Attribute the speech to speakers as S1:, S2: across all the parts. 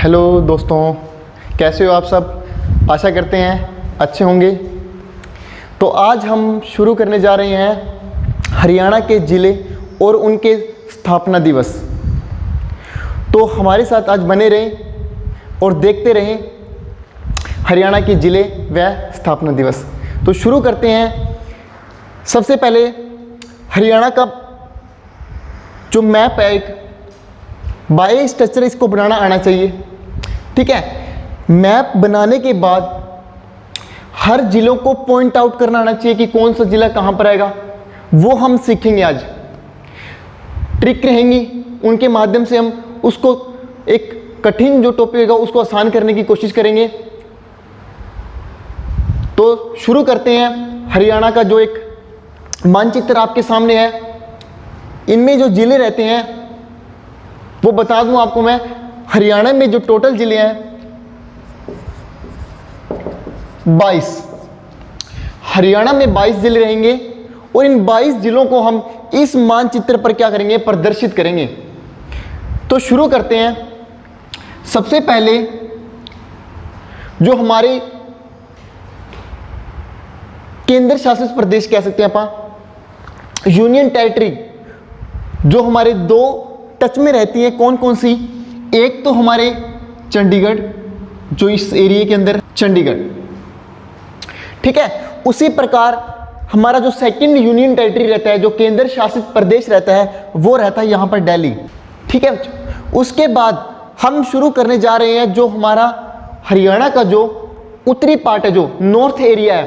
S1: Hello दोस्तों, कैसे हो आप सब। आशा करते हैं अच्छे होंगे। तो आज हम शुरू करने जा रहे हैं हरियाणा के ज़िले और उनके स्थापना दिवस। तो हमारे साथ आज बने रहें और देखते रहें हरियाणा के ज़िले व स्थापना दिवस। तो शुरू करते हैं। सबसे पहले हरियाणा का जो मैप है, एक बाय स्ट्रक्चर इसको बनाना आना चाहिए। ठीक है, मैप बनाने के बाद हर जिलों को पॉइंट आउट करना आना चाहिए कि कौन सा जिला कहाँ पर आएगा। वो हम सीखेंगे आज। ट्रिक रहेंगी, उनके माध्यम से हम उसको एक कठिन जो टॉपिक होगा उसको आसान करने की कोशिश करेंगे। तो शुरू करते हैं। हरियाणा का जो एक मानचित्र आपके सामने है, इनमें जो जिले रहते हैं वो बता दूं आपको मैं। हरियाणा में जो टोटल जिले हैं 22। हरियाणा में 22 जिले रहेंगे और इन 22 जिलों को हम इस मानचित्र पर क्या करेंगे, प्रदर्शित करेंगे। तो शुरू करते हैं। सबसे पहले जो हमारे केंद्र शासित प्रदेश कह सकते हैं अपन, यूनियन टेरिटरी, जो हमारे दो टच में रहती है, कौन कौन सी। एक तो हमारे चंडीगढ़, जो इस एरिया के अंदर चंडीगढ़, ठीक है। उसी प्रकार हमारा जो सेकंड यूनियन टेरिटरी रहता है, जो केंद्र शासित प्रदेश रहता है, वो रहता है यहाँ पर दिल्ली। ठीक है। उसके बाद हम शुरू करने जा रहे हैं जो हमारा हरियाणा का जो उत्तरी पार्ट है, जो नॉर्थ एरिया है,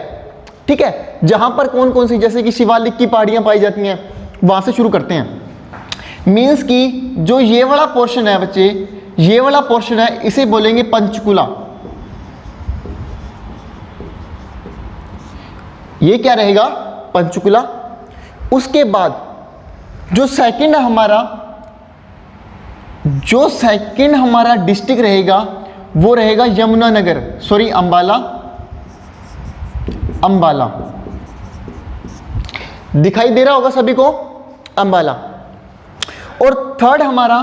S1: ठीक है, जहां पर कौन कौन सी, जैसे कि शिवालिक की पहाड़ियां पाई जाती हैं, वहां से शुरू करते हैं। मीन्स कि जो ये वाला पोर्शन है बच्चे, ये वाला पोर्शन है, इसे बोलेंगे पंचकुला। ये क्या रहेगा, पंचकुला। उसके बाद जो सेकंड हमारा डिस्ट्रिक्ट रहेगा वो रहेगा यमुनानगर, सॉरी अंबाला। अंबाला दिखाई दे रहा होगा सभी को, अंबाला। और थर्ड हमारा,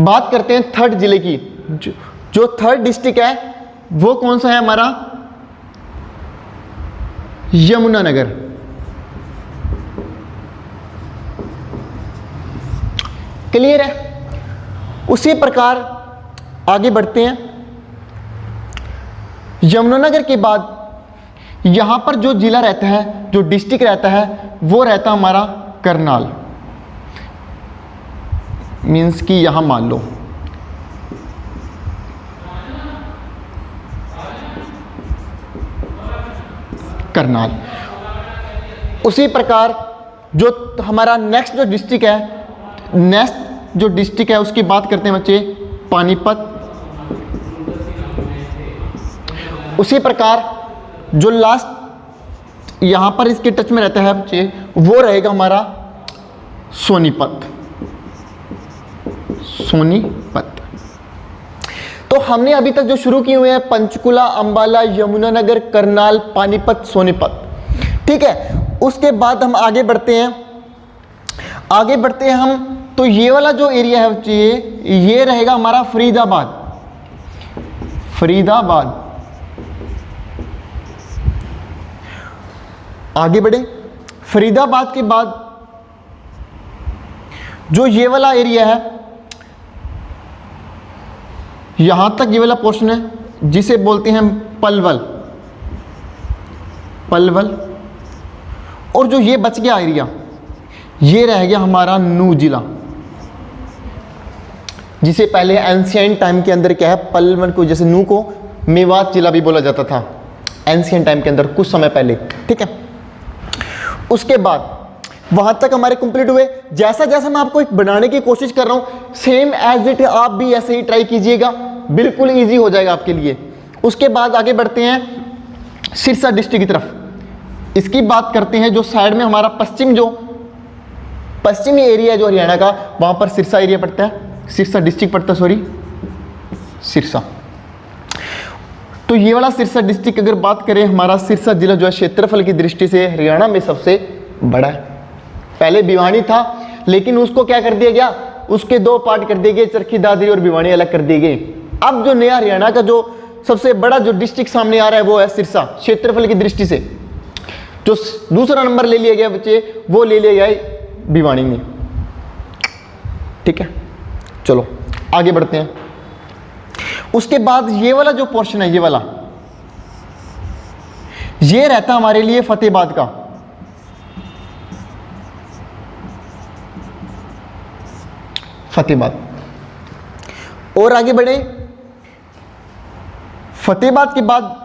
S1: बात करते हैं थर्ड जिले की। जो थर्ड डिस्ट्रिक्ट है वो कौन सा है हमारा, यमुनानगर। क्लियर है। उसी प्रकार आगे बढ़ते हैं। यमुनानगर के बाद यहां पर जो जिला रहता है, जो डिस्ट्रिक्ट रहता है, वो रहता हमारा करनाल। मीन्स कि यहां मान लो करनाल। उसी प्रकार जो हमारा नेक्स्ट जो डिस्ट्रिक्ट है, उसकी बात करते हैं बच्चे, पानीपत। उसी प्रकार जो लास्ट यहां पर इसके टच में रहता है बच्चे, वो रहेगा हमारा सोनीपत। तो हमने अभी तक जो शुरू किए हुए हैं, पंचकुला, अंबाला, यमुनानगर, करनाल, पानीपत, सोनीपत, ठीक है। उसके बाद हम आगे बढ़ते हैं हम। तो ये वाला जो एरिया है बच्चे, ये रहेगा हमारा फरीदाबाद। आगे बढ़े। फरीदाबाद के बाद जो ये वाला एरिया है, यहां तक ये वाला पोर्शन है, जिसे बोलते हैं पलवल। और जो ये बच गया एरिया, ये रह गया हमारा नू जिला, जिसे पहले एंशिएंट टाइम के अंदर क्या है, पलवल को, जैसे नू को मेवात जिला भी बोला जाता था एंशिएंट टाइम के अंदर, कुछ समय पहले। ठीक है। उसके बाद वहां तक हमारे कंप्लीट हुए। जैसा जैसा मैं आपको एक बनाने की कोशिश कर रहा हूं, सेम एज इट आप भी ऐसे ही ट्राई कीजिएगा, बिल्कुल इजी हो जाएगा आपके लिए। उसके बाद आगे बढ़ते हैं सिरसा डिस्ट्रिक्ट की तरफ। इसकी बात करते हैं, जो साइड में हमारा पश्चिमी एरिया है जो हरियाणा का, वहां पर सिरसा एरिया पड़ता है, सिरसा डिस्ट्रिक्ट पड़ता है, सॉरी सिरसा। तो ये वाला सिरसा डिस्ट्रिक्ट अगर बात करें, हमारा सिरसा जिला जो है क्षेत्रफल की दृष्टि से हरियाणा में सबसे बड़ा है। पहले भिवानी था, लेकिन उसको क्या कर दिया गया, उसके दो पार्ट कर दिए गए, चरखी दादरी और भिवानी अलग कर दिए गए। अब जो नया हरियाणा का जो सबसे बड़ा जो डिस्ट्रिक्ट सामने आ रहा है वो है सिरसा। क्षेत्रफल की दृष्टि से जो दूसरा नंबर ले लिया गया बच्चे, वो ले लिया गया है भिवानी में। ठीक है, चलो आगे बढ़ते हैं। उसके बाद ये वाला जो पोर्शन है, ये वाला, ये रहता हमारे लिए फतेहाबाद का। फतेहाबाद। और आगे बढ़े, फतेहाबाद के बाद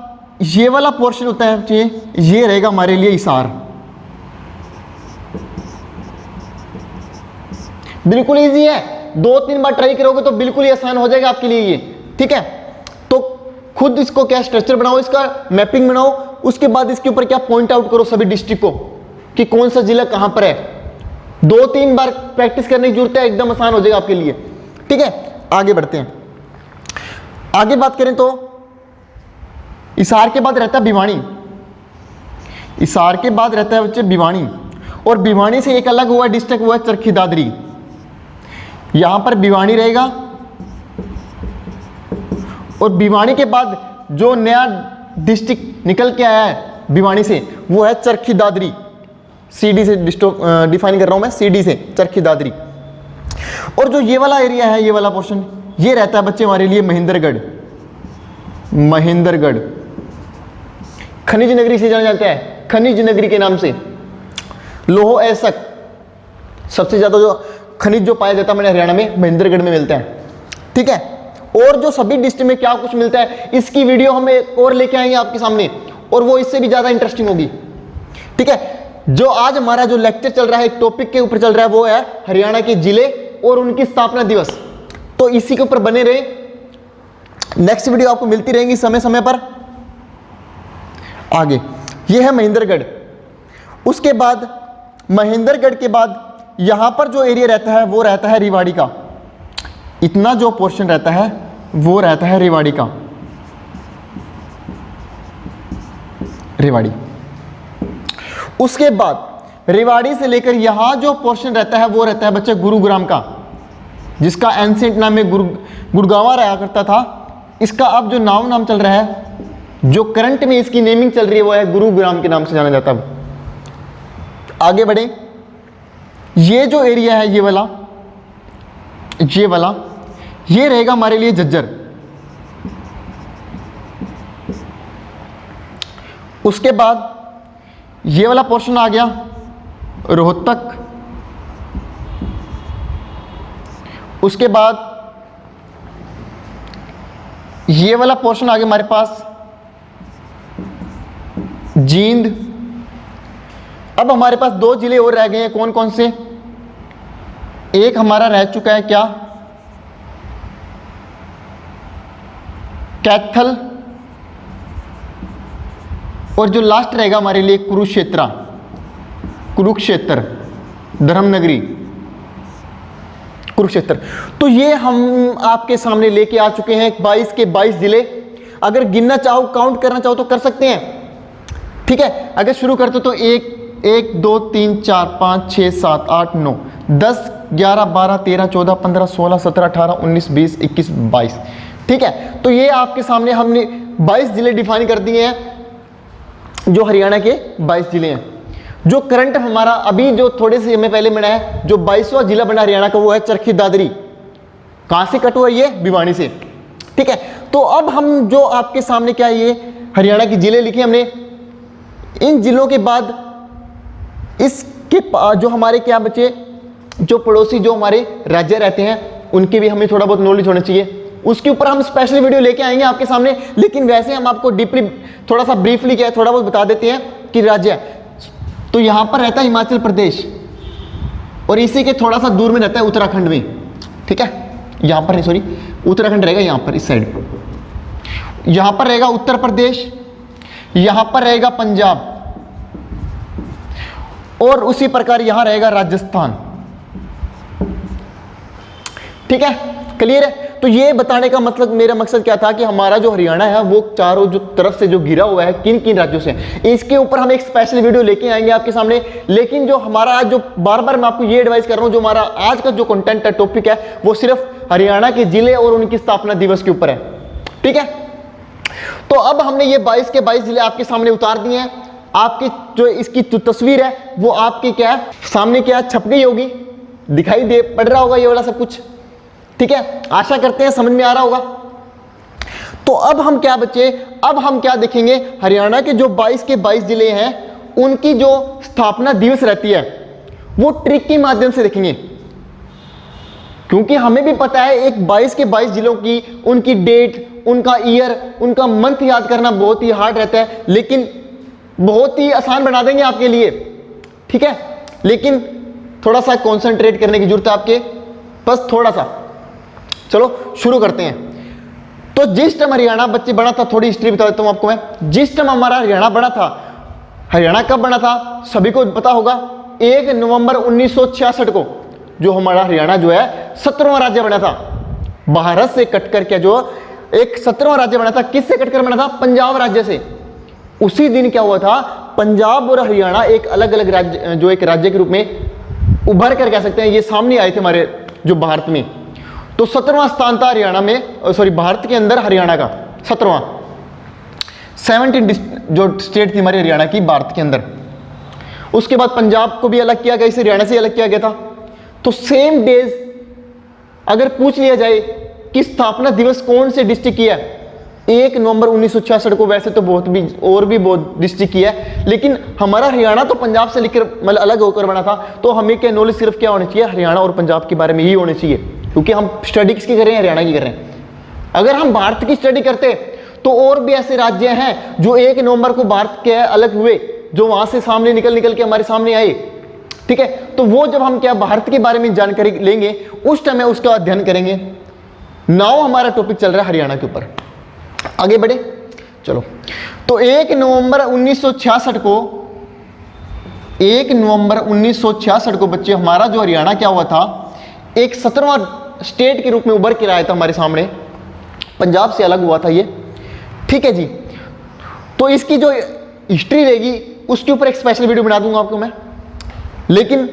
S1: ये वाला पोर्शन होता है, ये रहेगा हमारे लिए हिसार। बिल्कुल इजी है, 2-3 बार ट्राई करोगे तो बिल्कुल ही आसान हो जाएगा आपके लिए ये। ठीक है, तो खुद इसको क्या स्ट्रक्चर बनाओ, इसका मैपिंग बनाओ, उसके बाद इसके ऊपर क्या पॉइंट आउट करो सभी डिस्ट्रिक्ट को कि कौन सा जिला कहां पर है। 2-3 बार प्रैक्टिस करने की जरूरत है, एकदम आसान हो जाएगा आपके लिए। ठीक है, आगे बढ़ते हैं। आगे बात करें तो हिसार के बाद रहता है भिवानी। हिसार के बाद रहता है बच्चे भिवानी, और भिवानी से एक अलग हुआ डिस्ट्रिक्ट हुआ चरखी दादरी। यहां पर भिवानी रहेगा, और भिवानी के बाद जो नया डिस्ट्रिक्ट निकल के आया है भिवानी से, वो है चरखी दादरी। सीडी से डिफाइन कर रहा हूं मैं, सीडी से चरखी दादरी। और जो ये वाला एरिया है, ये वाला पोर्शन, ये रहता है बच्चे हमारे लिए महेंद्रगढ़। महेंद्रगढ़ खनिज नगरी से जाना जाता है, खनिज नगरी के नाम से। लोहो ऐसक सबसे ज्यादा जो खनिज जो पाया जाता है मैंने हरियाणा में, महेंद्रगढ़ में मिलता है। ठीक है, और जो सभी डिस्ट्रिक्ट में क्या कुछ मिलता है, इसकी वीडियो हम एक और लेके आएंगे आपके सामने, और वो इससे भी ज्यादा इंटरेस्टिंग होगी। ठीक है, जो आज हमारा जो लेक्चर चल रहा है, एक टॉपिक के ऊपर चल रहा है, वो है हरियाणा के जिले और उनकी स्थापना दिवस। तो इसी के ऊपर बने रहे, नेक्स्ट वीडियो आपको मिलती रहेंगी समय समय पर। आगे ये है महेंद्रगढ़। उसके बाद महेंद्रगढ़ के बाद यहां पर जो एरिया रहता है वो रहता है रेवाड़ी का। इतना जो पोर्शन रहता है वो रहता है रेवाड़ी का। रेवाड़ी। उसके बाद रेवाड़ी से लेकर यहां जो पोर्शन रहता है वो रहता है बच्चे गुरुग्राम का, जिसका एंशिएंट नाम में गुड़गांवा रहा करता था। इसका अब जो नाम चल रहा है, जो करंट में इसकी नेमिंग चल रही है, वो है गुरुग्राम के नाम से जाना जाता है। आगे बढ़े, ये जो एरिया है, ये वाला ये रहेगा हमारे लिए झज्जर। उसके बाद ये वाला पोर्शन आ गया रोहतक। उसके बाद ये वाला पोर्शन आ गया हमारे पास जींद। अब हमारे पास 2 जिले और रह गए हैं, कौन कौन से? एक हमारा रह चुका है क्या, कैथल, और जो लास्ट रहेगा हमारे लिए कुरुक्षेत्र, धर्मनगरी, कुरुक्षेत्र। तो ये हम आपके सामने लेके आ चुके हैं 22 के 22 जिले। अगर गिनना चाहो, काउंट करना चाहो तो कर सकते हैं। ठीक है, अगर शुरू करते तो 1 2 3 4 5 6 7 8 9 10 11 12 13 14 15 16 17 18 19 20 21 22। ठीक है, तो ये आपके सामने हमने 22 जिले डिफाइन कर दिए हैं, जो हरियाणा के 22 जिले हैं। जो करंट हमारा अभी जो थोड़े से समय पहले बना है, जो 22वां जिला बना हरियाणा का, वो है चरखी दादरी। कहां से कट हुआ ये? भिवानी से। ठीक है, तो अब हम जो आपके सामने क्या है, ये हरियाणा के जिले लिखे हमने। इन जिलों के बाद इसके जो हमारे क्या बचे, जो पड़ोसी जो हमारे राज्य रहते हैं, उनके भी हमें थोड़ा बहुत नॉलेज होना चाहिए। उसके ऊपर हम स्पेशल वीडियो लेके आएंगे आपके सामने, लेकिन वैसे हम आपको डीपली थोड़ा सा ब्रीफली क्या थोड़ा बहुत बता देते हैं कि राज्य। तो यहां पर रहता है हिमाचल प्रदेश, और इसी के थोड़ा सा दूर में रहता है उत्तराखंड में। ठीक है, यहां पर नहीं, सॉरी, उत्तराखंड रहेगा यहां पर, इस साइड। यहां पर रहेगा उत्तर प्रदेश, यहां पर रहेगा पंजाब, और उसी प्रकार यहां रहेगा राजस्थान। ठीक है, क्लियर है? तो ये बताने का मतलब, मेरा मकसद क्या था कि हमारा जो हरियाणा है वो चारों जो तरफ से जो घिरा हुआ है किन किन राज्यों से, इसके ऊपर हम एक स्पेशल वीडियो लेके आएंगे आपके सामने। लेकिन जो हमारा आज जो बार बार मैं आपको ये एडवाइस कर रहा हूं, जो हमारा आज का जो कंटेंट है, टॉपिक है, वो सिर्फ हरियाणा के जिले और उनकी स्थापना दिवस के ऊपर है, ठीक है। तो अब हमने ये 22 के 22 जिले आपके सामने उतार दिए हैं। आपकी जो इसकी जो तस्वीर है वो आपकी क्या है, सामने क्या छप गई होगी, दिखाई दे पड़ रहा होगा ये वाला सब कुछ, ठीक है। आशा करते हैं समझ में आ रहा होगा। तो अब हम क्या बच्चे, अब हम क्या देखेंगे, हरियाणा के जो 22 के 22 जिले हैं उनकी जो स्थापना दिवस रहती है वो ट्रिक के माध्यम से देखेंगे, क्योंकि हमें भी पता है एक 22 के 22 जिलों की उनकी डेट, उनका ईयर, उनका मंथ याद करना बहुत ही हार्ड रहता है, लेकिन बहुत ही आसान बना देंगे आपके लिए, ठीक है। लेकिन थोड़ा सा कंसंट्रेट करने की जरूरत है आपके, बस थोड़ा सा। चलो शुरू करते हैं। तो जिस टाइम हरियाणा बच्चे बना था, थोड़ी हिस्ट्री बता देता हूं आपको मैं। जिस टाइम हमारा हरियाणा बना था, हरियाणा कब बना था सभी को पता होगा, 1 नवंबर 1966 को जो हमारा हरियाणा जो है 17वां राज्य बना था। भारत से कटकर के जो एक 17वां राज्य बना था, किससे कटकर बना था, पंजाब राज्य से। उसी दिन क्या हुआ था, पंजाब और हरियाणा एक अलग अलग राज्य, जो एक राज्य के रूप में उभर कर कह सकते हैं, ये सामने आए थे हमारे जो भारत में। तो 17वां स्थान था हरियाणा में, सॉरी भारत के अंदर हरियाणा का 17वां, 17 जो स्टेट थी हमारी हरियाणा की भारत के अंदर। उसके बाद पंजाब को भी अलग किया गया, इसे हरियाणा से अलग किया गया था। तो सेम डेज अगर पूछ लिया जाए कि स्थापना दिवस कौन से डिस्ट्रिक्ट की है, 1 नवंबर 1966 को, वैसे तो बहुत भी और भी बहुत डिस्ट्रिक्ट की है, लेकिन हमारा हरियाणा तो पंजाब से लेकर मतलब अलग होकर बना था। तो हमें क्या नॉलेज सिर्फ क्या होनी चाहिए, हरियाणा और पंजाब के बारे में ही होनी चाहिए, क्योंकि हम स्टडी किसकी कर रहे हैं, हरियाणा की कर रहे हैं। अगर हम भारत की स्टडी करते तो और भी ऐसे राज्य हैं जो 1 नवंबर को भारत के अलग हुए, जो वहां से सामने निकल के हमारे सामने आए, ठीक है। तो वो जब हम क्या भारत के बारे में जानकारी लेंगे उस टाइम में उसका अध्ययन करेंगे। नाउ हमारा टॉपिक चल रहा है हरियाणा के ऊपर, आगे बढ़े चलो। तो 1 नवंबर 1966 को, 1 नवंबर 1966 को बच्चे हमारा जो हरियाणा क्या हुआ था, एक 17वां स्टेट के रूप में उभर के आया था हमारे सामने, पंजाब से अलग हुआ था ये, ठीक है जी। तो इसकी जो हिस्ट्री रहेगी उसके ऊपर एक स्पेशल वीडियो बना दूंगा आपको मैं, लेकिन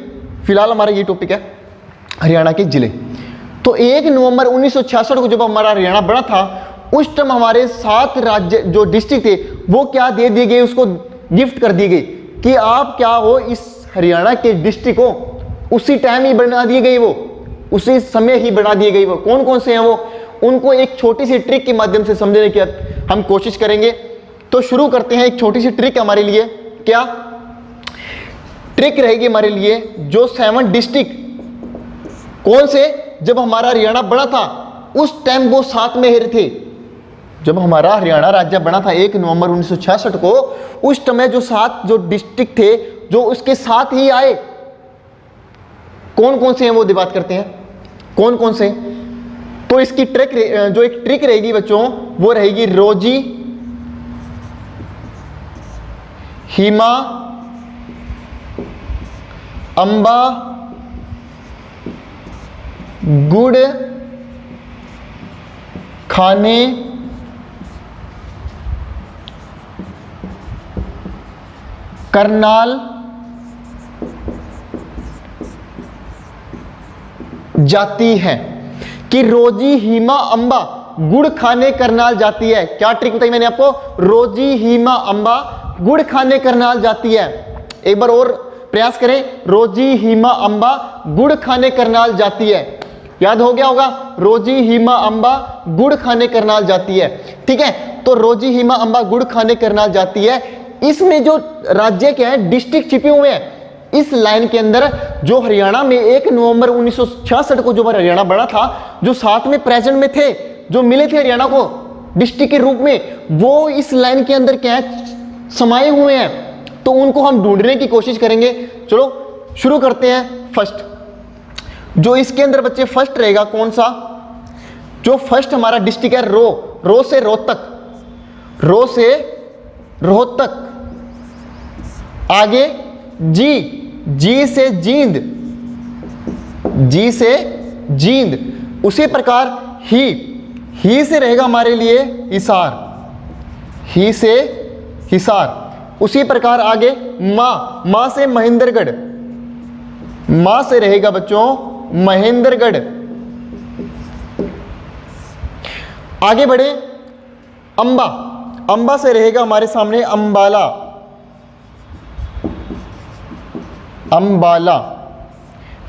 S1: फिलहाल हमारा ये टॉपिक है हरियाणा के जिले। तो 1 नवंबर 1966 को जब हमारा हरियाणा बना था, उस टाइम हमारे 7 राज्य जो डिस्ट्रिक्ट थे वो क्या दे दिए गए, उसको गिफ्ट कर दी गई कि आप क्या हो, इस हरियाणा के डिस्ट्रिक्ट को उसी टाइम ही बना दिए गए, वो उसी समय ही बना दिए गए। वो कौन कौन से हैं वो, उनको एक छोटी सी ट्रिक के माध्यम से समझने की हम कोशिश करेंगे। तो शुरू करते हैं। एक छोटी सी ट्रिक हमारे लिए, क्या ट्रिक रहेगी हमारे लिए, जो 7 डिस्ट्रिक्ट कौन से, जब हमारा हरियाणा बना था उस टाइम वो 7 में थे। जब हमारा हरियाणा राज्य बना था 1 नवंबर 1966 को, उस समय जो 7 जो डिस्ट्रिक्ट थे जो उसके साथ ही आए, कौन कौन से हैं वो बात करते हैं, कौन कौन से। तो इसकी ट्रिक, जो एक ट्रिक रहेगी बच्चों, वो रहेगी रोजी, हिमा, अंबा, गुड़ खाने, करनाल, जाती है। कि रोजी, हीमा, अंबा, गुड़ खाने करनाल जाती है। क्या ट्रिक बताई मैंने आपको, रोजी, हीमा, अंबा, गुड़ खाने करनाल जाती है। एक बार और प्रयास करें, रोजी, हीमा, अंबा, गुड़ खाने करनाल जाती है। याद हो गया होगा, रोजी, हीमा, अंबा, गुड़ खाने करनाल जाती है, ठीक है। तो रोजी, हीमा, अंबा, गुड़ खाने करनाल जाती है। इसमें जो राज्य के हैं, डिस्ट्रिक्ट छिपे हुए हैं इस लाइन के अंदर। जो हरियाणा में 1 नवंबर 1966 को जो हरियाणा बना था, जो साथ में प्रेजेंट में थे, जो मिले थे हरियाणा को डिस्ट्रिक्ट के रूप में, वो इस लाइन के अंदर क्या है, समाये हुए हैं। तो उनको हम ढूंढने की कोशिश करेंगे। चलो शुरू करते हैं। फर्स्ट जो इसके अंदर बच्चे फर्स्ट रहेगा कौन सा, जो फर्स्ट हमारा डिस्ट्रिक्ट है रो से रोहतक, रो से रोहतक। आगे जी से जींद, जी से जींद। उसी प्रकार ही से रहेगा हमारे लिए हिसार, ही से हिसार। उसी प्रकार आगे मां से महेंद्रगढ़, मां से रहेगा बच्चों महेंद्रगढ़। आगे बढ़े अंबा, अंबा से रहेगा हमारे सामने अंबाला, अंबाला।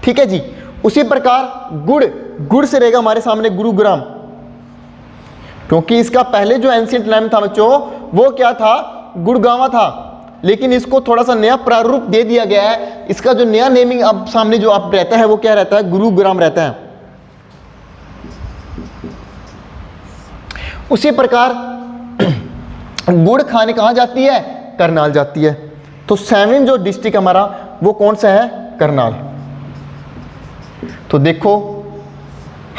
S1: ठीक है जी। उसी प्रकार गुड़, गुड़ से रहेगा हमारे सामने गुरुग्राम, क्योंकि इसका पहले जो एंशिएंट नेम था बच्चों वो क्या था, गुड़गांवा था, लेकिन इसको थोड़ा सा नया प्रारूप दे दिया गया है। इसका जो नया नेमिंग अब सामने जो आप रहता है वो क्या रहता है, गुरुग्राम रहता है। उसी प्रकार गुड़ खाने कहां जाती है, करनाल जाती है। तो 7 जो डिस्ट्रिक्ट हमारा वो कौन सा है, करनाल। तो देखो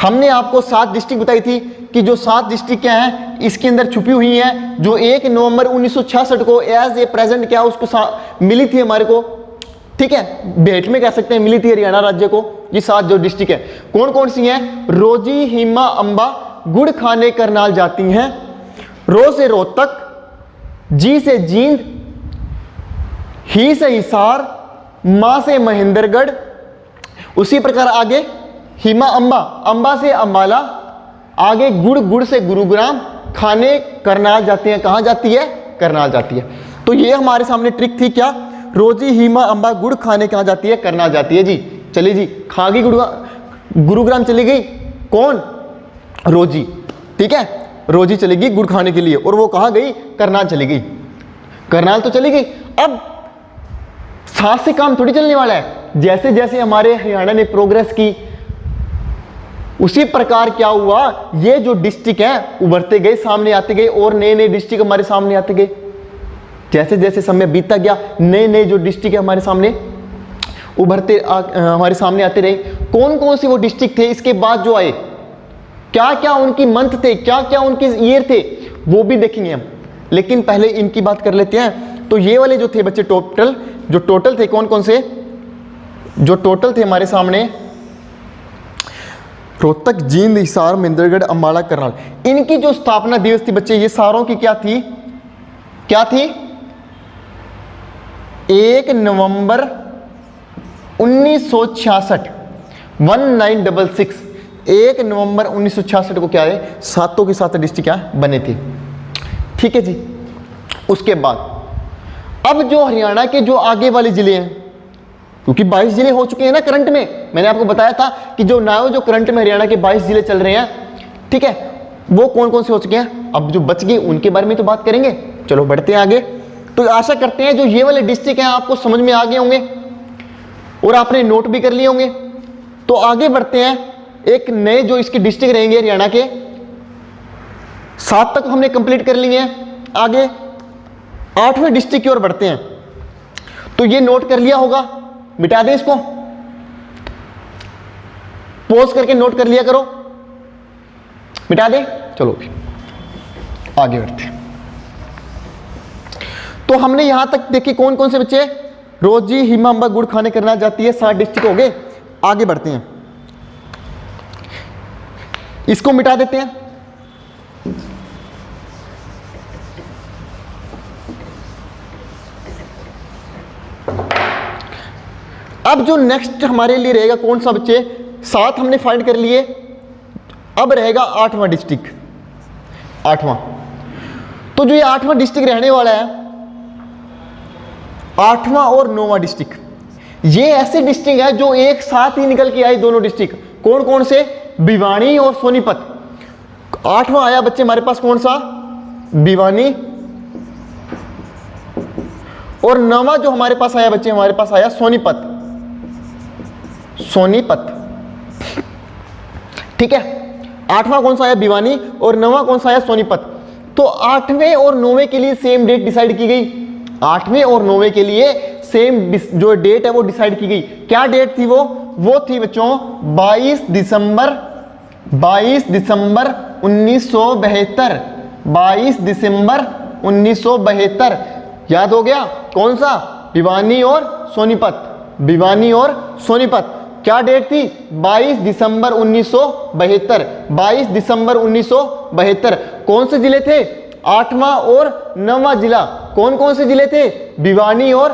S1: हमने आपको 7 डिस्ट्रिक्ट बताई थी कि जो 7 डिस्ट्रिक्ट क्या हैं इसके अंदर छुपी हुई हैं, जो 1 नवंबर 1966 को एज ए प्रेजेंट क्या उसको मिली थी हमारे को। ठीक है, भेंट में कह सकते हैं मिली थी हरियाणा राज्य को। ये 7 जो डिस्ट्रिक्ट है कौन कौन सी हैं, रोजी, हिमा, अंबा, गुड़ खाने करनाल जाती हैं। रो से रोहतक, जी से जींद, ही से हिसार, मां से महेंद्रगढ़। उसी प्रकार आगे हिमा अंबा, अंबा से अंबाला, आगे गुड़, गुड़ से गुरुग्राम, खाने करनाल जाती है। कहां जाती है, करनाल जाती है। तो ये हमारे सामने ट्रिक थी क्या, रोजी, हिमा, अंबा, गुड़ खाने कहां जाती है, करनाल जाती है जी। चलिए जी, खागी गुरुग्राम चली गई कौन, रोजी। ठीक है, रोजी चली गई गुड़ खाने के लिए, और वो कहां गई, करनाल चली गई। करनाल तो चली गई। अब साथ से काम थोड़ी चलने वाला है। जैसे जैसे हमारे हरियाणा ने प्रोग्रेस की उसी प्रकार क्या हुआ, ये जो डिस्ट्रिक्ट है उभरते गए, सामने आते गए, और नए नए डिस्ट्रिक्ट हमारे सामने आते गए। जैसे जैसे समय बीतता गया नए नए जो डिस्ट्रिक्ट है हमारे सामने उभरते हमारे सामने आते रहे। कौन कौन से वो डिस्ट्रिक्ट थे इसके बाद जो आए, क्या क्या उनकी मंथ थे, क्या क्या उनके ईयर थे, वो भी देखेंगे हम। लेकिन पहले इनकी बात कर लेते हैं। तो ये वाले जो थे बच्चे टोटल, जो टोटल थे कौन कौन से, जो टोटल थे हमारे सामने रोहतक, जींद, हिसार, महेंद्रगढ़, अंबाला, करनाल। इनकी जो स्थापना दिवस थी बच्चे ये सारों की क्या थी, क्या थी, 1 नवंबर 1966, 1966। 1 नवंबर 1966 को क्या है, सातों के सात डिस्ट्रिक्ट क्या बने थे। ठीक है जी। उसके बाद अब जो हरियाणा के जो आगे वाले जिले हैं, क्योंकि 22 जिले हो चुके हैं ना करंट में, मैंने आपको बताया था कि जो करंट में हरियाणा के 22 जिले चल रहे हैं। ठीक है, वो कौन कौन से हो चुके हैं, अब जो बच गए उनके बारे में तो बात करेंगे। चलो बढ़ते हैं आगे। तो आशा करते हैं जो ये वाले डिस्ट्रिक्ट हैं आपको समझ में आ गए होंगे और आपने नोट भी कर लिए होंगे। तो आगे बढ़ते हैं, एक नए जो इसके डिस्ट्रिक्ट रहेंगे हरियाणा के, 7 तक हमने कंप्लीट कर लिए हैं। आगे 8वें डिस्ट्रिक्ट की ओर बढ़ते हैं। तो ये नोट कर लिया होगा, मिटा दें इसको, पॉज करके नोट कर लिया करो, मिटा दें। चलो आगे बढ़ते हैं। तो हमने यहां तक देखे कौन कौन से बच्चे, रोजी, हिमा, अंबा, गुड़ खाने करनाल जाती है, 7 डिस्ट्रिक्ट हो गए। आगे बढ़ते हैं, इसको मिटा देते हैं। अब जो नेक्स्ट हमारे लिए रहेगा कौन सा बच्चे, 7 हमने फाइंड कर लिए, अब रहेगा 8वां डिस्ट्रिक्ट। 8वां, तो जो ये 8वां डिस्ट्रिक्ट रहने वाला है, 8वां और 9वां डिस्ट्रिक्ट, ये ऐसे डिस्ट्रिक्ट है जो एक साथ ही निकल के आए दोनों डिस्ट्रिक्ट। कौन कौन से, भिवानी और सोनीपत। 8वां आया बच्चे हमारे पास कौन सा, भिवानी, और 9वां जो हमारे पास आया बच्चे, हमारे पास आया सोनीपत, सोनीपत। ठीक है, 8वां कौन सा आया, भिवानी, और 9वां कौन सा आया, सोनीपत। तो 8वें और 9वें के लिए सेम डेट डिसाइड की गई। 8वें और 9वें के लिए सेम जो डेट है वो डिसाइड की गई। क्या डेट थी वो थी बच्चों 22 दिसंबर 1972। 22 दिसंबर 1972। याद हो गया कौन सा, भिवानी और सोनीपत, भिवानी और सोनीपत। क्या डेट थी? 22 दिसंबर 1972। 22 दिसंबर 1972। कौन से जिले थे? 8वां और 9वां जिला। कौन कौन से जिले थे? भिवानी और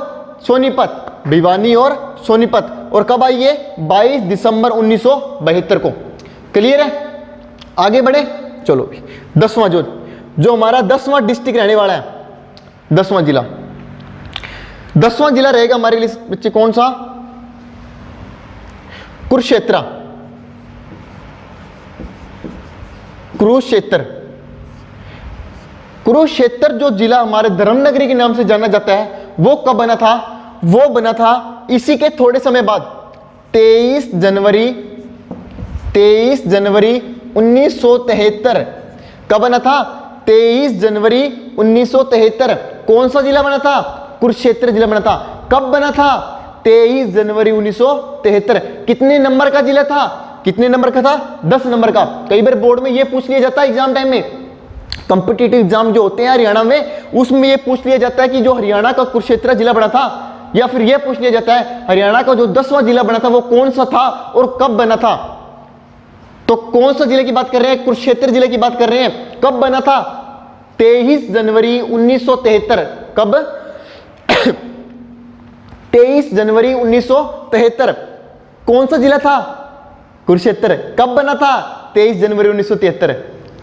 S1: सोनीपत। भिवानी और सोनीपत। और कब आई ये? 22 दिसंबर 1972 को। क्लियर है? आगे बढ़े, चलो। 10वां जो हमारा 10वां डिस्ट्रिक्ट रहने वाला है, 10वां जिला। 10वां जिला रहेगा हमारे लिए बच्चे कौन सा? कुरुक्षेत्र। कुरुक्षेत्र। कुरुक्षेत्र जो जिला हमारे धर्मनगरी के नाम से जाना जाता है, वो कब बना था? वो बना था इसी के थोड़े समय बाद, 23 जनवरी 1973। कब बना था? 23 जनवरी 1973। कौन सा जिला बना था? कुरुक्षेत्र जिला बना था। कब बना था? 23 जनवरी 1973। कितने नंबर का जिला था? कितने नंबर का था? 10 नंबर का। कई बार बोर्ड में ये पूछ लिया जाता है एग्जाम टाइम में, कॉम्पिटिटिव एग्जाम जो होते हैं हरियाणा में, उसमें ये पूछ लिया जाता है कि जो हरियाणा का कुरुक्षेत्र जिला बना था, या फिर ये पूछ लिया जाता है हरियाणा का जो 10वां जिला बना था वो कौन सा था और कब बना था। तो कौन सा जिले की बात कर रहे हैं? कुरुक्षेत्र जिले की बात कर रहे हैं। कब बना था? 23 जनवरी 1973। कब? 23 जनवरी 1973। कौन सा जिला था? कुरुक्षेत्र। कब बना था? 23 जनवरी 1973।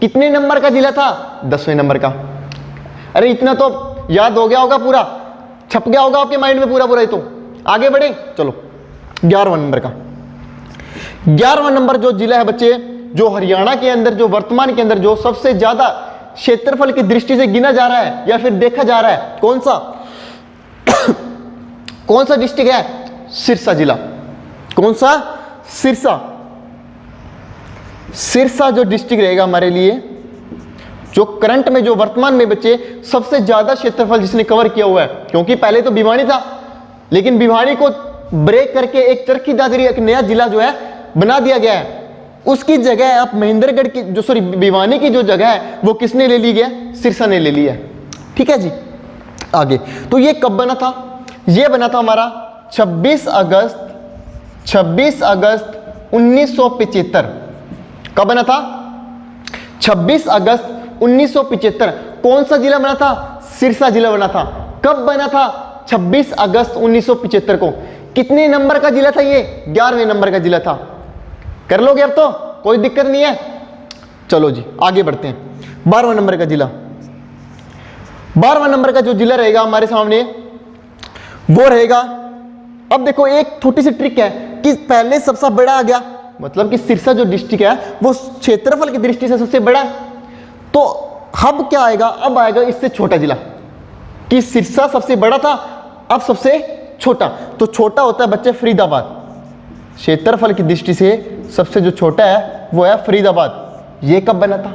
S1: कितने नंबर का जिला था? 10वें नंबर का। अरे इतना तो याद हो गया होगा, पूरा छप गया होगा आपके माइंड में पूरा पूरा। तो आगे बढ़े, चलो। 11वां नंबर का। 11वां नंबर जो जिला है बच्चे, जो हरियाणा के अंदर, जो वर्तमान के अंदर जो सबसे ज्यादा क्षेत्रफल की दृष्टि से गिना जा रहा है या फिर देखा जा रहा है, कौन सा? कौन सा डिस्ट्रिक्ट है? सिरसा जिला। कौन सा? सिरसा। सिरसा जो डिस्ट्रिक्ट रहेगा हमारे लिए, जो करंट में, जो वर्तमान में बच्चे सबसे ज्यादा क्षेत्रफल जिसने कवर किया हुआ है, क्योंकि पहले तो भिवानी था, लेकिन भिवानी को ब्रेक करके एक चरखी दादरी, एक नया जिला जो है बना दिया गया है। उसकी जगह आप महेंद्रगढ़ की जो, सॉरी, भिवानी की जो जगह है वो किसने ले ली गया? सिरसा ने ले लिया है। ठीक है जी। आगे, तो ये कब बना था? ये बना था हमारा 26 अगस्त 1975। कब बना था? 26 अगस्त 1975। कौन सा जिला बना था? सिरसा जिला बना था। कब बना था? 26 अगस्त 1975 को। कितने नंबर का जिला था ये? 11वें नंबर का जिला था। कर लोगे अब तो, कोई दिक्कत नहीं है। चलो जी आगे बढ़ते हैं। 12वां नंबर का जिला। 12वां नंबर का जो जिला रहेगा हमारे सामने वो रहेगा, अब देखो एक छोटी सी ट्रिक है कि पहले सबसे बड़ा आ गया, मतलब कि सिरसा जो डिस्ट्रिक्ट है वो क्षेत्रफल की दृष्टि से सबसे बड़ा है, तो अब क्या आएगा? अब आएगा इससे छोटा जिला, कि सिरसा सबसे बड़ा था, अब सबसे छोटा। तो छोटा होता है बच्चे फरीदाबाद। क्षेत्रफल की दृष्टि से सबसे जो छोटा है वो है फरीदाबाद। ये कब बना था?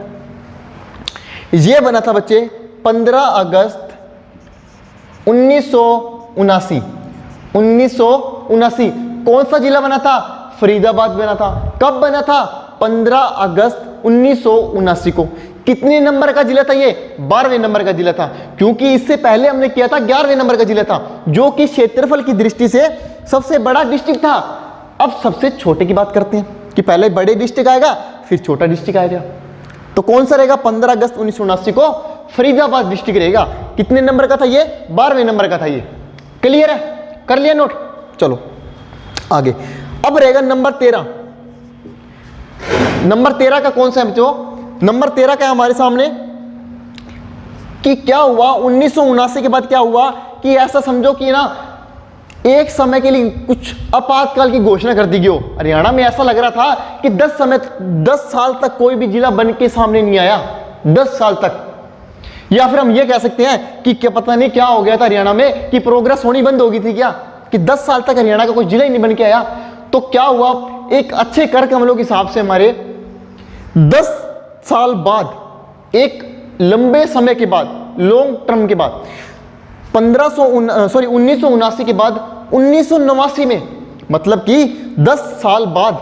S1: ये बना था बच्चे 15 अगस्त 1979। 1979। कौन सा जिला बना था? फरीदाबाद बना था। कब बना था? 15 अगस्त 1979 को। कितने नंबर का जिला था ये? 12वें नंबर का जिला था, क्योंकि इससे पहले हमने किया था 11वें नंबर का जिला था, जो कि क्षेत्रफल की दृष्टि से सबसे बड़ा डिस्ट्रिक्ट था। अब सबसे छोटे की बात करते हैं कि पहले बड़े डिस्ट्रिक्ट आएगा फिर छोटा डिस्ट्रिक्ट आएगा। तो कौन सा रहेगा? 15 अगस्त 1979 को फरीदाबाद डिस्ट्रिक्ट रहेगा। कितने नंबर का था ये? 12वें नंबर का था ये। क्लियर है? कर लिया नोट? चलो आगे। अब रहेगा नंबर 13। नंबर 13 का कौन सा है बच्चों? नंबर 13 का है हमारे सामने कि क्या हुआ 1979 के बाद, क्या हुआ कि ऐसा समझो कि ना एक समय के लिए कुछ आपातकाल की घोषणा कर दी गई हो। हरियाणा में ऐसा लग रहा था कि 10 साल तक कोई भी जिला बन के सामने नहीं आया, 10 साल तक। या फिर हम ये कह सकते हैं कि क्या पता नहीं क्या हो गया था हरियाणा में, कि प्रोग्रेस होनी बंद हो गई थी क्या, कि 10 साल तक हरियाणा का कोई जिला ही नहीं बन के आया। तो क्या हुआ, एक अच्छे कर कमलों के हिसाब से हमारे 10 साल बाद, एक लंबे समय के बाद, लॉन्ग टर्म के बाद, 1979 के बाद 1989 में, मतलब कि 10 साल बाद।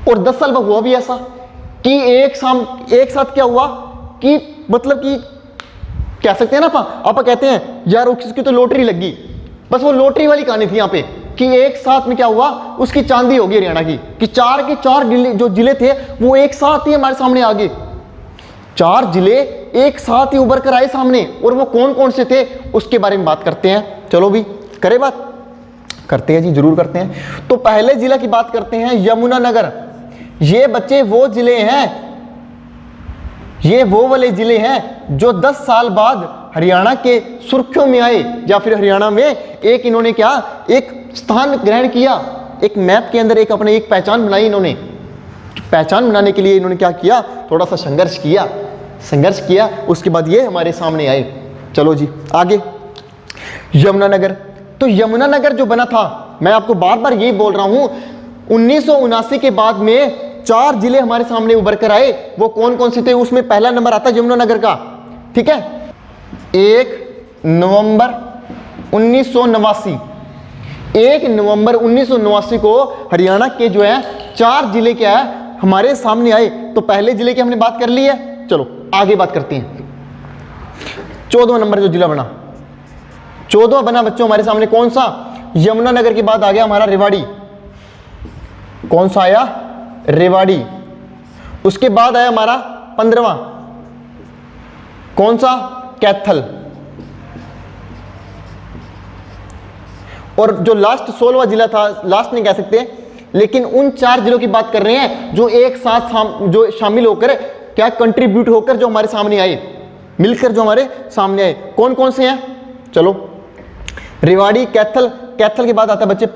S1: और 10 साल बाद हुआ भी ऐसा कि एक साथ क्या हुआ कि मतलब कि कह सकते हैं ना आप कहते हैं यार उसकी तो लॉटरी लग गई, बस वो लॉटरी वाली कहानी थी यहाँ पे कि एक साथ में क्या हुआ, उसकी चांदी होगी हरियाणा की, कि चार के चार जो जिले थे वो एक साथ ही हमारे सामने आ गए। 4 जिले एक साथ ही उभर कर आए सामने, और वो कौन कौन से थे उसके बारे में बात करते हैं। चलो भी करें बात, करते हैं जी, जरूर करते हैं। तो पहले जिला की बात करते हैं, यमुनानगर। ये बच्चे वो जिले हैं, ये वो वाले जिले हैं जो 10 साल बाद हरियाणा के सुर्खियों में आए, या फिर हरियाणा में एक इन्होंने क्या, एक स्थान ग्रहण किया, एक मैप के अंदर एक अपने एक पहचान बनाई। इन्होंने पहचान बनाने के लिए इन्होंने क्या किया, थोड़ा सा संघर्ष किया, उसके बाद ये हमारे सामने आए। चलो जी आगे, यमुनानगर। तो यमुनानगर जो बना था, मैं आपको बार बार यही बोल रहा हूं, 1979 के बाद में 4 जिले हमारे सामने उभर कर आए। वो कौन कौन से थे, उसमें पहला नंबर आता है यमुनानगर का। ठीक है, 1 नवंबर 1989, 1 नवंबर 1989 को हरियाणा के जो है 4 जिले क्या है हमारे सामने आए। तो पहले जिले की हमने बात कर ली है, चलो आगे बात करते हैं। 14वां नंबर जो जिला बना, 14वां बना बच्चों हमारे सामने कौन सा, यमुनानगर के बाद आ गया हमारा रेवाड़ी। कौन सा आया, रेवाड़ी। उसके बाद आया हमारा 15वां, कौन सा, कैथल। और जो लास्ट 16वां जिला था, लास्ट नहीं कह सकते, लेकिन उन 4 जिलों की बात कर रहे हैं जो एक साथ जो शामिल होकर क्या कंट्रीब्यूट होकर जो हमारे सामने आए, मिलकर जो हमारे सामने आए। कौन कौन से हैं, चलो, रेवाड़ी, कैथल। कैथल के बाद आता है बच्चे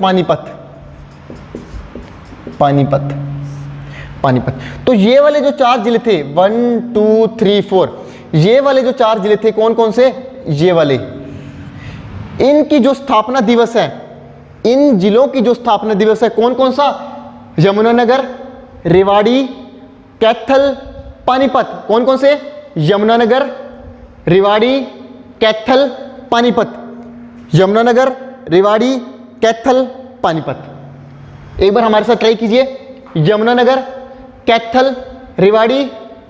S1: पानीपत। तो ये वाले जो 4 जिले थे, 1 2 3 4, ये वाले जो 4 जिले थे कौन कौन से, ये वाले। इनकी जो स्थापना दिवस है, इन जिलों की जो स्थापना दिवस है कौन कौन सा, यमुनानगर, रेवाड़ी, कैथल, पानीपत। कौन कौन से, यमुनानगर, रेवाड़ी, कैथल, पानीपत। यमुनानगर, रेवाड़ी, कैथल, पानीपत। एक बार हमारे साथ ट्राई कीजिए, यमुनानगर, कैथल, रेवाड़ी,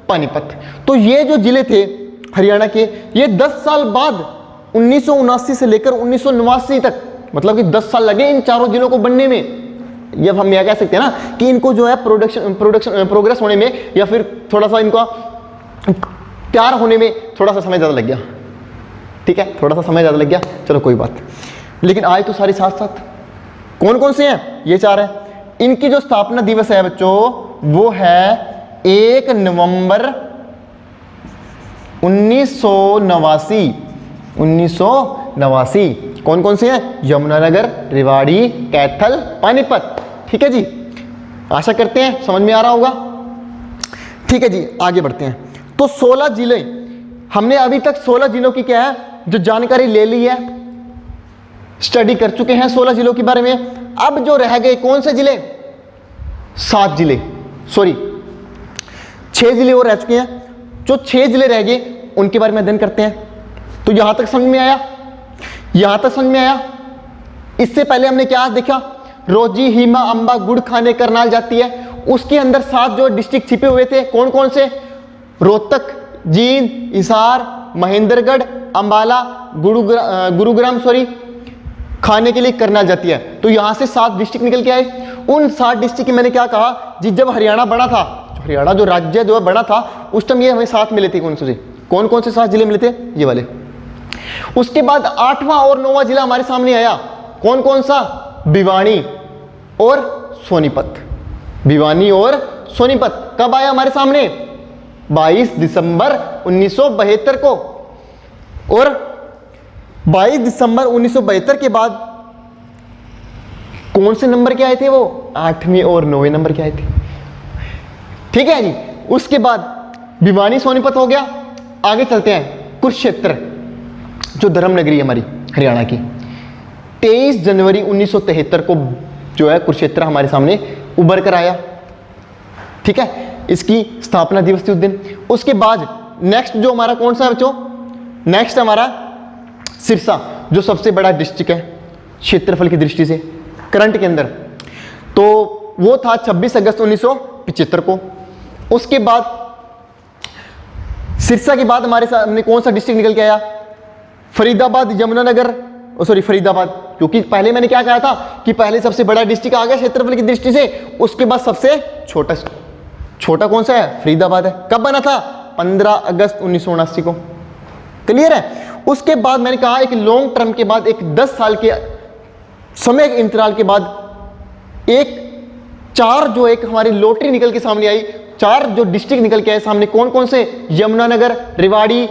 S1: पानीपत। तो ये जो जिले थे हरियाणा के, ये 10 साल बाद 1979 से लेकर 1989 तक, मतलब कि 10 साल लगे इन चारों जिलों को बनने में। ये हम यह कह सकते हैं ना कि इनको जो है प्रोग्रेस होने में, या फिर थोड़ा सा इनका तैयार होने में थोड़ा सा समय ज़्यादा लग गया। ठीक है, थोड़ा सा समय ज़्यादा लग गया, चलो कोई बात, लेकिन आए तो सारे साथ साथ। कौन कौन से हैं, ये 4 हैं। इनकी जो स्थापना दिवस है बच्चों, वो है 1 नवंबर 1989। कौन कौन से हैं, यमुनानगर, रेवाड़ी, कैथल, पानीपत। ठीक है जी, आशा करते हैं समझ में आ रहा होगा। ठीक है जी, आगे बढ़ते हैं। तो 16 जिले हमने अभी तक 16 जिलों की क्या है जो जानकारी ले ली है, स्टडी कर चुके हैं 16 जिलों के बारे में। अब जो रह गए कौन से जिले, 7 जिले, सॉरी 6 जिले और रह चुके हैं। जो 6 जिले रह गए उनके बारे में अध्ययन करते हैं। तो यहां तक समझ में आया, यहां तक समझ में आया। इससे पहले हमने क्या देखा, रोजी, हीमा, अंबा, गुड़ खाने, करनाल जाती है, उसके अंदर 7 जो डिस्ट्रिक्ट छिपे हुए थे कौन कौन से, रोहतक, जींद, हिसार, महेंद्रगढ़, अंबाला, गुरुग्राम, खाने के लिए करनाल जाती है। तो यहां से 7 डिस्ट्रिक्ट निकल के आए। उन 7 डिस्ट्रिक्ट की मैंने क्या कहा जी, जब हरियाणा बना था, हरियाणा जो राज्य जो बना था उस टाइम ये हमें 7 मिले थे। कौन कौन से 7 जिले मिले थे, ये वाले। उसके बाद 8वां और 9वां जिला हमारे सामने आया, कौन कौन सा, भिवानी और सोनीपत। भिवानी और सोनीपत कब आया हमारे सामने, 22 दिसंबर 1972 को। और 22 दिसंबर 1972 के बाद कौन से नंबर के आए थे, वो 8वें और 9वें नंबर के आए थे। ठीक है जी, उसके बाद भिवानी, सोनीपत हो गया। आगे चलते हैं, कुरुक्षेत्र जो धर्म नगरी हमारी हरियाणा की, 23 जनवरी 1973 को जो है कुरुक्षेत्र हमारे सामने उभर कर आया। ठीक है, इसकी स्थापना दिवस थी उस दिन। उसके बाद नेक्स्ट जो हमारा कौन सा है बच्चों, नेक्स्ट हमारा सिरसा, जो सबसे बड़ा डिस्ट्रिक्ट है क्षेत्रफल की दृष्टि से करंट के अंदर। तो वो था 26 अगस्त 1975 को। उसके बाद सिरसा के बाद हमारे सामने कौन सा डिस्ट्रिक्ट निकल के आया, फरीदाबाद, यमुनानगर, सॉरी फरीदाबाद, क्योंकि पहले मैंने क्या कहा था कि पहले सबसे बड़ा डिस्ट्रिक्ट आ गया क्षेत्रफल की दृष्टि से, उसके बाद सबसे छोटा कौन सा है? फरीदाबाद है। कब बना था? 15 अगस्त 1979 को। क्लियर है? उसके बाद मैंने कहा एक लॉन्ग टर्म के बाद, एक 10 साल के समय के इंतराल के बाद एक 4 जो एक हमारी लॉटरी निकल के सामने आई, 4 जो डिस्ट्रिक्ट निकल के आए सामने, कौन कौन से? यमुनानगर, रेवाड़ी,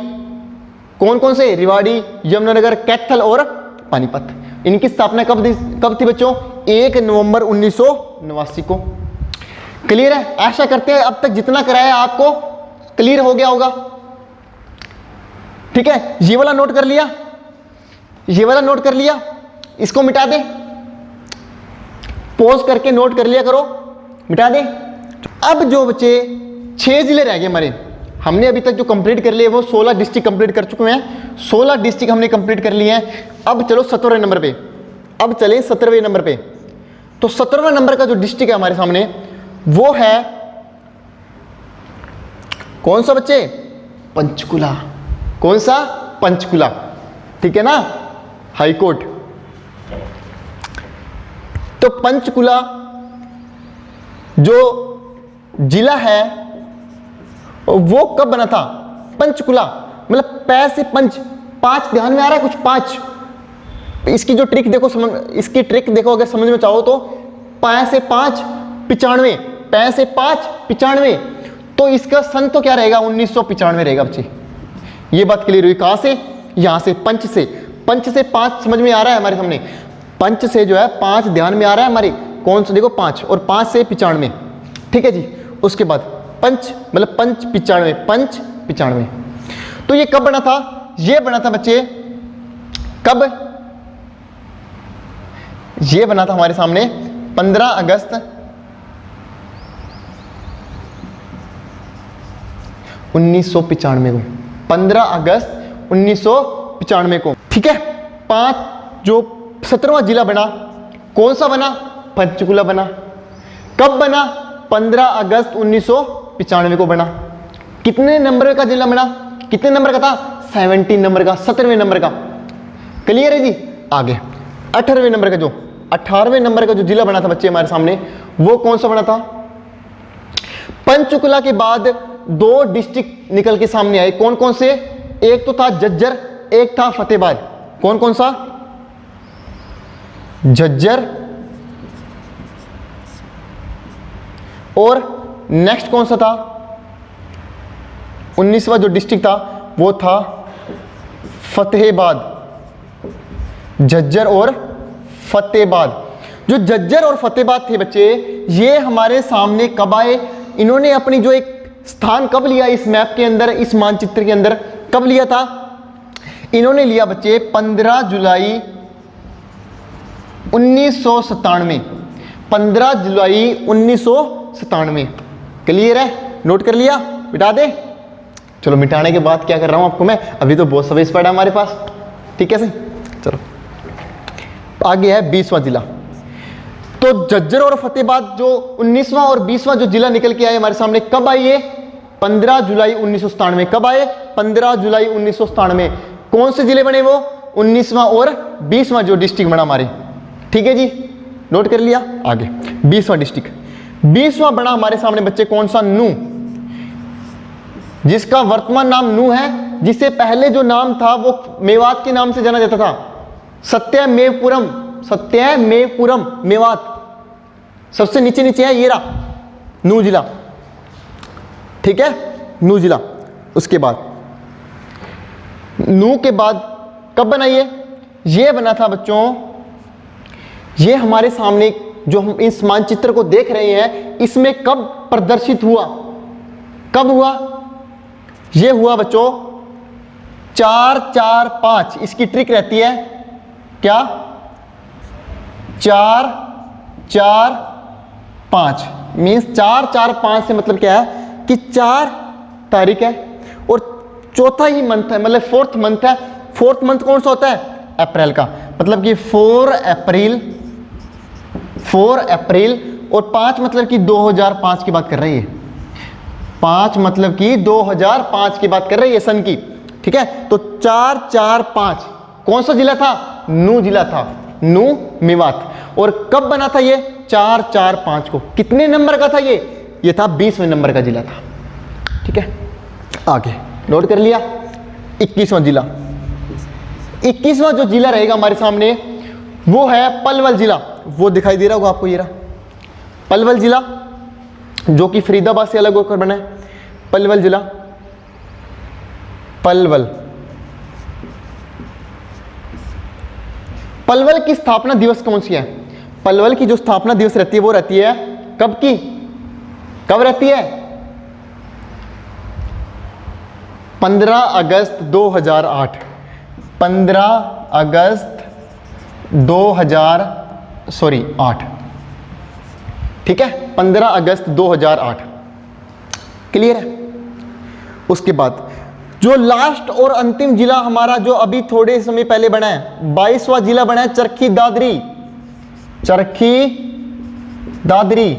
S1: कौन कौन से? रेवाड़ी, यमुनानगर, कैथल और पानीपत। इनकी स्थापना कब थी बच्चों? 1 नवंबर 1989 को। क्लियर है? आशा करते हैं अब तक जितना कराया आपको क्लियर हो गया होगा। ठीक है, ये वाला नोट कर लिया, ये वाला नोट कर लिया, इसको मिटा दे, पॉज करके नोट कर लिया करो, मिटा दे। अब जो बच्चे 6 जिले रह गए हमारे, हमने अभी तक जो कंप्लीट कर लिए वो 16 डिस्ट्रिक्ट कंप्लीट कर चुके हैं, 16 डिस्ट्रिक्ट हमने कंप्लीट कर लिए हैं। अब चलो 17वें नंबर पे, अब चले 17वें नंबर पे। तो 17वां नंबर का जो डिस्ट्रिक्ट है हमारे सामने वो है कौन सा बच्चे? पंचकुला। कौन सा? पंचकुला। ठीक है ना, हाई कोर्ट। तो पंचकुला जो जिला है वो कब बना था? पंचकुला मतलब पै से पंच, 5 ध्यान में आ रहा है कुछ? 5। इसकी जो ट्रिक देखो, इसकी ट्रिक देखो अगर समझ में चाहो तो, पै से 5 95, पै से 5 95, तो इसका सन तो क्या रहेगा? 1995 रहेगा बच्चे। ये बात क्लियर हुई? कहां से? यहां से, पंच से। पंच से 5 समझ में आ रहा है हमारे सामने? पंच से जो है 5 ध्यान में आ रहा है हमारे, कौन सा? देखो 5, और 5 से 95। ठीक है जी। उसके बाद पंच मतलब पंच 95, पंच 95। तो ये कब बना था? ये बना था बच्चे कब? ये बना था हमारे सामने 15 अगस्त 1995 को। 15 अगस्त 1995 को। ठीक है। 5 जो 17वां जिला बना, कौन सा बना? पंचकुला बना। कब बना? 15 अगस्त 1995 को बना। कितने नंबर का जिला बना? कितने नंबर का था? 17 नंबर का, 17वें नंबर का। क्लियर है जी? आगे 18वें नंबर का, जो 18वें नंबर का जो जिला बना था बच्चे हमारे सामने, वो कौन सा बना था? पंचकुला के बाद 2 डिस्ट्रिक्ट निकल के सामने आए। कौन कौन से? एक तो था झज्जर, एक था फतेहाबाद। कौन कौन सा? झज्जर और नेक्स्ट कौन सा था? 19वां जो डिस्ट्रिक्ट था वो था फतेहाबाद। झज्जर और फतेहाबाद। जो झज्जर और फतेहाबाद थे बच्चे, ये हमारे सामने कब आए? इन्होंने अपनी जो एक स्थान कब लिया इस मैप के अंदर, इस मानचित्र के अंदर कब लिया था? इन्होंने लिया बच्चे 15 जुलाई 1997। 15 जुलाई 1997। क्लियर है? नोट कर लिया? मिटा दे? चलो मिटाने के बाद क्या कर रहा हूं आपको मैं, अभी तो बहुत स्पेस पड़ा हमारे पास। ठीक है सही। चलो आगे है 20वां जिला। तो झज्जर और फतेहाबाद जो 19वां और 20वां जो जिला निकल के आए हमारे सामने, कब आई है? 15 जुलाई 1997। कब आए? 15 जुलाई 1997। कौन से जिले बने वो? 19वां और 20वां जो डिस्ट्रिक्ट बना हमारे। ठीक है जी, नोट कर लिया? आगे 20वां डिस्ट्रिक्ट। 20वां बना हमारे सामने बच्चे कौन सा? नू, जिसका वर्तमान नाम नू है, जिससे पहले जो नाम था वो मेवात के नाम से जाना जाता था। सत्यमेवपुरम, सत्यमेवपुरम मेवात सबसे नीचे नीचे है, ये रहा नू जिला। ठीक है, नू जिला। उसके बाद नू के बाद कब बना ये बना था बच्चों, ये हमारे सामने जो हम इस मानचित्र को देख रहे हैं, इसमें कब प्रदर्शित हुआ? कब हुआ? ये हुआ बच्चों 4-4-5। इसकी ट्रिक रहती है क्या? 4-4-5 मीन्स 4-4-5 से मतलब क्या है कि 4 तारीख है और चौथा ही मंथ है, मतलब 4th मंथ है। 4th मंथ कौन सा होता है? अप्रैल का। मतलब कि 4 अप्रैल और 5 मतलब कि 2005 की बात कर रही है। 5 मतलब कि 2005 की बात कर रही है सन की। ठीक है, तो 4-4-5 कौन सा जिला था? नू जिला था, नू मेवात। और कब बना था ये? 445 को। कितने नंबर का था ये था 20वें नंबर का जिला था। ठीक है, आगे नोट कर लिया। 21वां जिला, 21वां जो जिला रहेगा हमारे सामने वो है पलवल जिला। वो दिखाई दे रहा होगा आपको, ये रहा पलवल जिला, जो कि फरीदाबाद से अलग होकर बना है। पलवल जिला, पलवल। पलवल की स्थापना दिवस कौन सी है? पलवल की जो स्थापना दिवस रहती है वो रहती है कब की? कब रहती है? 15 अगस्त 2008। 15 अगस्त 2008। ठीक है, 15 अगस्त 2008। क्लियर है? उसके बाद जो लास्ट और अंतिम जिला हमारा जो अभी थोड़े समय पहले बना है, 22वां जिला बना है चरखी दादरी। चरखी दादरी,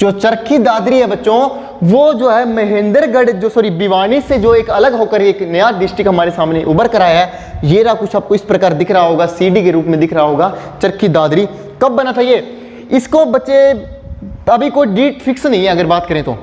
S1: जो चरखी दादरी है बच्चों, वो जो है महेंद्रगढ़ भिवानी से जो एक अलग होकर एक नया डिस्ट्रिक्ट हमारे सामने उभर कर आया है। ये रहा, कुछ आपको इस प्रकार दिख रहा होगा, सीडी के रूप में दिख रहा होगा। चरखी दादरी कब बना था ये? इसको बच्चे अभी कोई डेट फिक्स नहीं है। अगर बात करें तो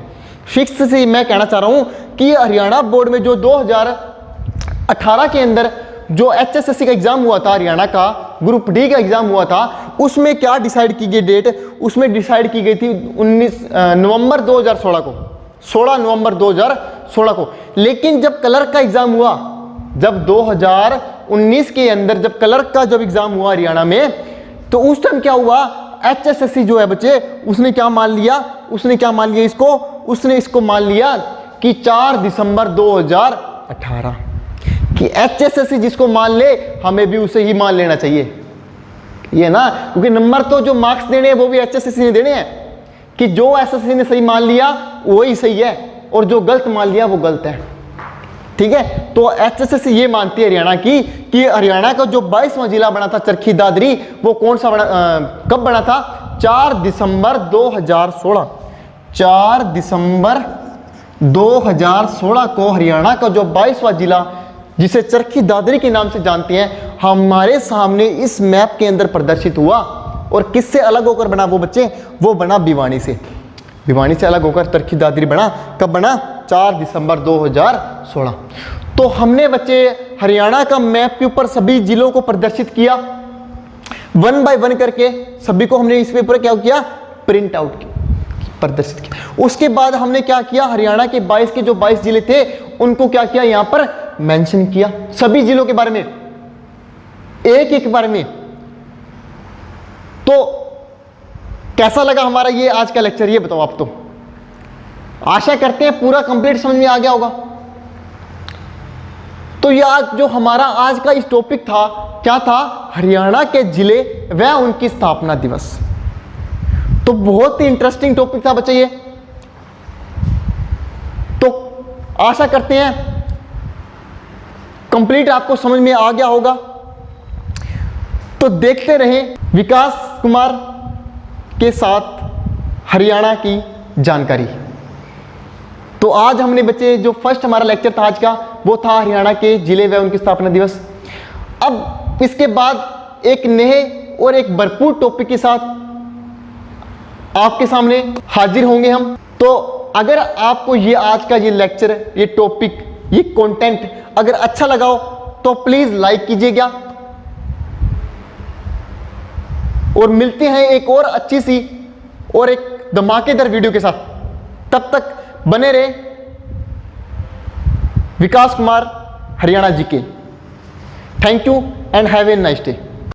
S1: फिक्स से मैं कहना चाह रहा हूं कि हरियाणा बोर्ड में जो 2018 के अंदर जो HSSC का एग्जाम हुआ था, हरियाणा का ग्रुप डी का एग्जाम हुआ था, उसमें क्या डिसाइड की गई डेट? उसमें डिसाइड की गई थी 19 नवंबर 2016 को, 16 नवंबर 2016 को। लेकिन जब क्लर्क का एग्जाम हुआ, जब 2019 के अंदर जब क्लर्क का जब एग्जाम हुआ हरियाणा में, तो उस टाइम क्या हुआ? HSSC जो है बच्चे, उसने क्या मान लिया? उसने इसको मान लिया कि 4 दिसंबर 2018 कि HSSC जिसको मान ले, हमें भी उसे ही मान लेना चाहिए। ये ना, क्योंकि नंबर तो जो मार्क्स देने हैं वो भी HSSC ने देने हैं, कि जो SSC ने सही मान लिया वही सही है और जो गलत मान लिया वो गलत है। ठीक है, तो HSSC ये मानती है हरियाणा की कि हरियाणा का जो 22वां जिला बना था चरखी दादरी, वो कौन सा बना, कब बना था? 4 दिसंबर 2016। 4 दिसंबर 2016 को हरियाणा का जो 22वां जिला, जिसे चरखी दादरी के नाम से जानते हैं, हमारे सामने इस मैप के अंदर प्रदर्शित हुआ। और किससे अलग होकर बना वो बच्चे? वो बना भिवानी से। भिवानी से अलग होकर चरखी दादरी बना। कब बना? 4 दिसंबर 2016। तो हमने बच्चे हरियाणा का मैप के ऊपर सभी जिलों को प्रदर्शित किया, 1 बाय 1 करके सभी को हमने इस पेपर क्या किया? प्रिंट आउट किया, प्रदर्शित किया। उसके बाद हमने क्या किया? हरियाणा के 22 के जो 22 जिले थे उनको क्या किया? यहां पर मेंशन किया, सभी जिलों के बारे में, एक एक बारे में। तो कैसा लगा हमारा ये आज का लेक्चर? ये बताओ आप। तो आशा करते हैं पूरा कंप्लीट समझ में आ गया होगा। तो ये आज जो हमारा आज का इस टॉपिक था, क्या था? हरियाणा के जिले व उनकी स्थापना दिवस। तो बहुत ही इंटरेस्टिंग टॉपिक था बच्चे ये। तो आशा करते हैं कंप्लीट आपको समझ में आ गया होगा। तो देखते रहें विकास कुमार के साथ हरियाणा की जानकारी। तो आज हमने बच्चे जो फर्स्ट हमारा लेक्चर था आज का, वो था हरियाणा के जिले व उनकी स्थापना दिवस। अब इसके बाद एक नए और एक भरपूर टॉपिक के साथ आपके सामने हाजिर होंगे हम। तो अगर आपको ये आज का ये लेक्चर, ये टॉपिक, ये कंटेंट अगर अच्छा लगा हो तो प्लीज लाइक कीजिएगा। और मिलते हैं एक और अच्छी सी और एक धमाकेदार वीडियो के साथ। तब तक बने रहे विकास कुमार हरियाणा जी के। Thank you and have a nice day.